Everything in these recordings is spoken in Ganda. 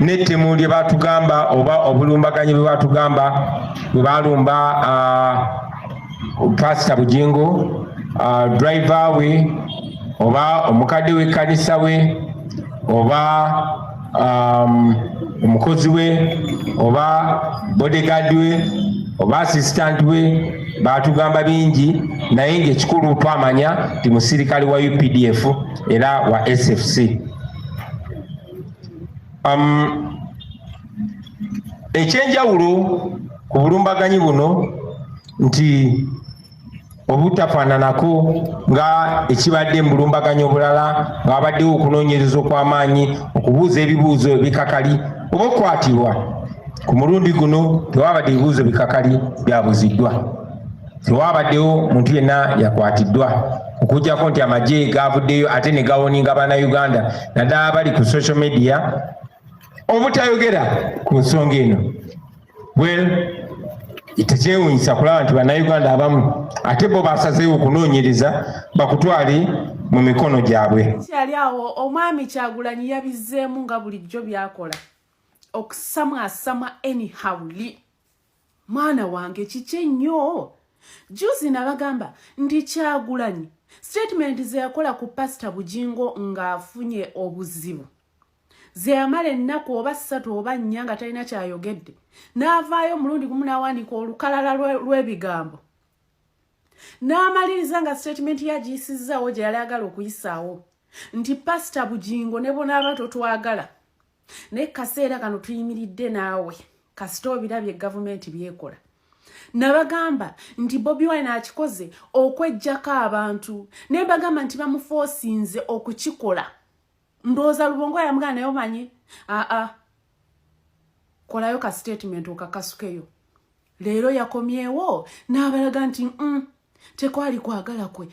n'ettemu lye batugamba oba obulumbaganyi bwe batugamba bwe balumba Pastor Bugingo, driver we oba omukadde w'ekkanisa we oba omukozi we oba bodyguard we oba assistant we batugamba bingi naye ng'ekikulu twamanya nti musirikale wa UPDF era wa SFC. Ekyenjawulo ku bulumbaganyi buno nti obutafaananako nga ekibadde mu bulumbaganyi obulala nga wabaddewo okunoonyereza okw'amaanyi okubuuza ebibuuzo bikakali oba okukwatibwa. Ku mulundi guno tewabadde ebibuuzo bikakali byabuziddwa, tewabaddewo muntu yenna yakwatiddwa okuggyako nti amagye gavuddeyo ate ne gawoninga bannayuganda naddala bali ku social media obutayogera ku nsonga eno. Tekyewuunyisa kulaba nti bannayuganda abamu ate bo basazeewo okunoonyereza bakutwale mu mikono gyabwe. Kyali awo omwami Kyagulanyi yabizzeemu nga bulijjo byakola okusamwasamwa anyhowly. Mwana wange kiki nnyo. Juzi nabagamba ndi Kyagulanyi statement ze yakola ku Pastor Bugingo ng'afunye obuzibu ze yamala ennaku oba 3 oba 4 nga talina kyayogedde n'avaayo mulundi gumu n'awandiika olukalala lw'ebigambo n'amaliriza nga statement ya J.Segawa gye yali agala okuyisaawo nti Pastor Bugingo ne bonaaba totwagala naye kaseera kano tuyimiridde naawe kasita obirabye gavumenti byekola. Nabagamba nti Bobiwine akikoze okwejjako abantu ne bagamba nti bamufoosinze okukikola. Ndowooza Lubongo yamugamba naye omanyi kolayo ka statement okakasukeyo. Leero yakomyewo n'abalaga nti tekwali kwagala kwe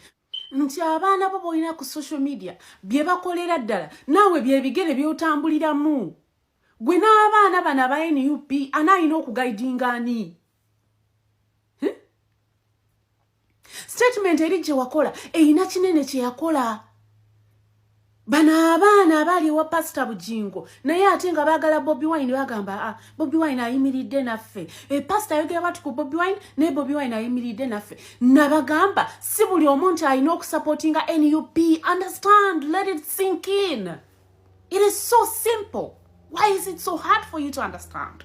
nti abaana bo boolina ku social media bye bakolera ddala naawe bye bigere by'otambuliramu. Gwe n'abaana bano aba NUP anaayina okugaidinga ani? Statement eri gye wakola eyina kinene kye yakola. Bano abaana abali wa Pastor Bugingo naye ate nga baagala Bobiwine bagamba Bobiwine ayimiridde naffe. Pastor ayogera bati ku Bobiwine ne Bobiwine ayimiridde naffe. Nabagamba si buli omuntu alina okusupportinga NUP. Understand, let it sink in. It is so simple. Why is it so hard for you to understand?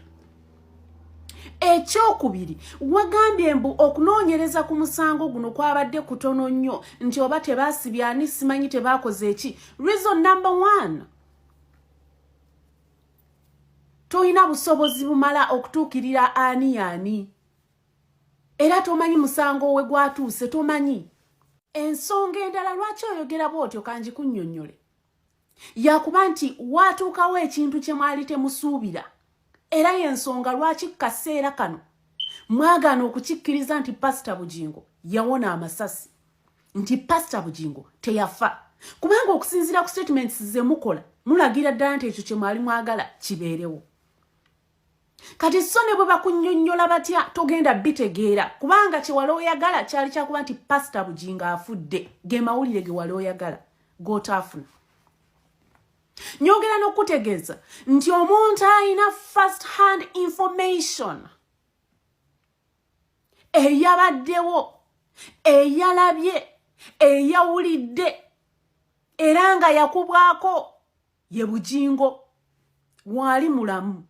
Ekyokubiri wagambye mbu okunoonyereza ku musango guno kwabadde kutono nnyo nti oba tebaasibya ani simanyi tebaakoze eki. Reason number 1, toyina busobozi bumala okutuukirira ani era tomanyi musango we gwatuuse tomanyi. Ensonga endala lwaki oyogera bw'otyo kangikunnyonnyole yakuba nti waatuukawo ekintu kye mwali temusuubira era yensonga lwaki kaseera kano mwagaana okukikkiriza nti Pastor Bugingo yawona amasasi nti Pastor Bugingo teyafa kubanga okusinziira ku statements ze mukola mulagira ddala nti ekyo kye mwali mwagala kibeerewo. Kati so ne bwe bakunnyonnyola batya togenda bitegeera kubanga kye wali oyagala kyali kyakuba nti Pastor Bugingo afudde ge mawulire ge wali oyagala g'otaafuna. Nyogera n'okutegeeza nti omuntu alina first hand information eyabaddewo eyalabye eyawulidde era nga yakubwako ye Bugingo wali mulamu.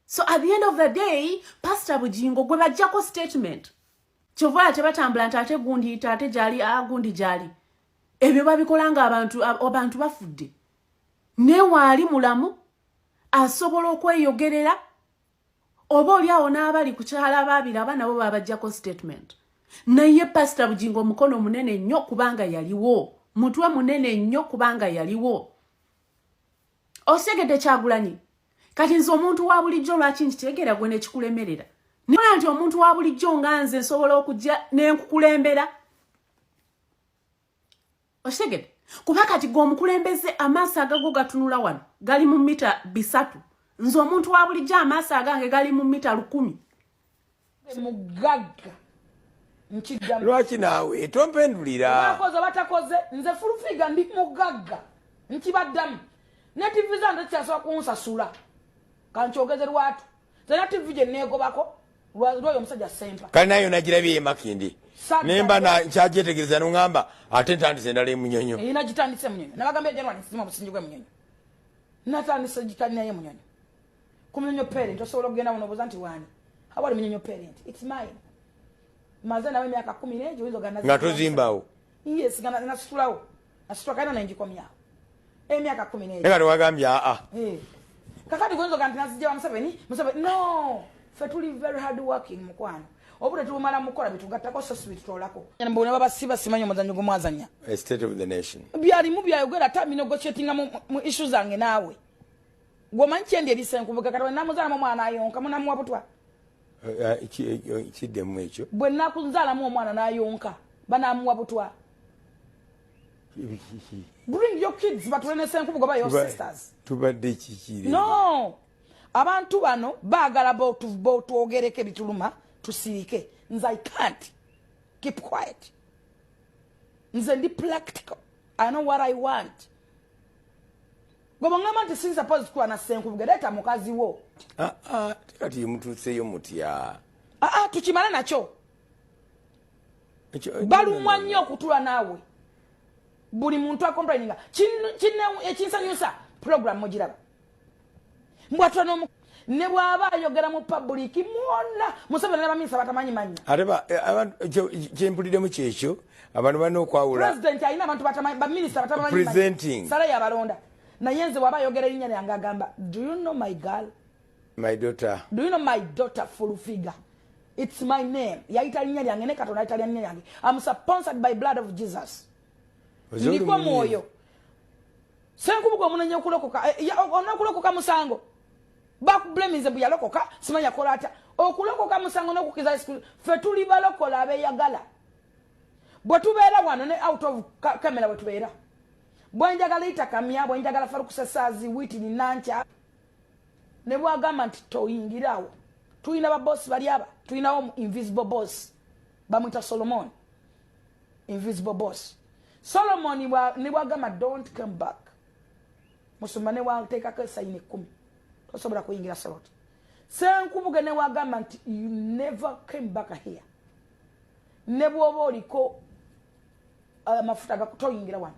So at the end of the day Pastor Bugingo gwe bajjako statement kyova tebatambula nti ate gundi ate gyali gundi gyali ebyo babikola nga abantu bafudde ne wali mulamu asobola okweyogerera oba oliawo n'abali ku kyala babiraba nabo babajjako statement. Naye Pastor Bugingo mukono munene nnyo kubanga yaliwo mutwe munene nnyo kubanga yaliwo. Osegedde Kyagulanyi kati nze omuntu wa bulijjo lwaki nkitegeera gwe nekikulemerera nibona nti omuntu wa bulijjo nga nze nsobola okujja nenkukulembera osegedde kuba kati g'omukulembeze amaaso agago gatunula wano gali mu mita 3 nze omuntu wa bulijjo amaaso agange gali mu mita 1000 mugagga nkiddamu lwaki naawe tompendulira bakoze batakoze nze Fullfigure ndi mugagga nkibaddamu ne TV zange kyasobola kunsasula kankyogeze lwatu zena TV gye neegobako lwoyo omusajja sempa kale nayo nagirabye ye Makindi nemba na nkyajetegereza n'ŋŋamba ate ntandise endala emunyonyo nagitandise munyonyo nabagambye January nsima omusingi gw'emunyonyo natandise gitandinaye munyonyo ku munyonyo parent osobola okugenda munobuuza nti waani awali munyonyo parent it's mine maze nawe emyaka 10 n'egyo oyinza ogenda nga tozimbawo yes nasitulawo nasitula kalina nengikomyawo emyaka 10 n'egyo nga tewagambye kakati gwenza ogenda nti nazijja wa Museveni no fe tuli very hard working mukwano obule tulumala mukola bitugattako so sibitutolako mbona babasiba simanyi omuzanyo gw'omwazanya a state of the nation byalimu byayogera ta negotiating mu issues zange naawe gwomanyi kyendi erisenkubuka kati namuzaalamu omwana ayonka munamuwa butwa kiddemu ekyo bwe nakunzaalamu omwana n'ayonka banamuwa butwa bring your kids batulene senkubuga ba your sisters tubadde kikiri no abantu bano baagala botwogereko ebituluma tusirike nze I can't keep quiet nze ndi practical I know what I want gobongama nti since suppose kuwa na senkubuga leta mukazi wo kati yemutuseyo mutya tukimala nakyo balumwa nnyo okutula naawe buli muntu akomplaininga ekinsanyusa program mugiraba mbwatula n'omu ne bw'aba ayogera mu public mwonna Museveni n'abaminisita batamanyi manya kyempuliddemu kyekyo abantu balina okwawula president alina abantu baminisita batamanyi manya sala yabalonda naye nze bw'aba ayogera erinnya lyange agamba do you know my girl my daughter do you know my daughter Fullfigure it's my name yayita linnya lyange ne Katonda ayita linnya lyange I'm sponsored by blood of Jesus ndiko mwoyo senkubuga omunenye okulokoka onakulokoka musango bakublemize bwe yalokoka simanya kola atya okulokoka musango n'okukiza Yesu fe tuli balokola abeyagala bwe tubeera wano ne out of camera bwe tubeera bwe njagala itakamya bwe njagala falukusasaazi witi ni nancha ne bwagamba nti toyingirawo tulina babosi bali aba tulinawo invisible boss bamwita Solomon invisible boss Solomon ne bwagamba don't come back musumba ne wateekako sayini 10 tosobola kuyingira saloti senkubuge ne wagamba nti you never came back here ne bwoba oliko amafuta gakutoyingira wano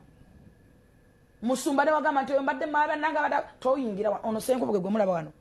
musumba ne wagamba nti mbadde maba nanga bada toyingira wano ono senkubuge gwe mulaba wano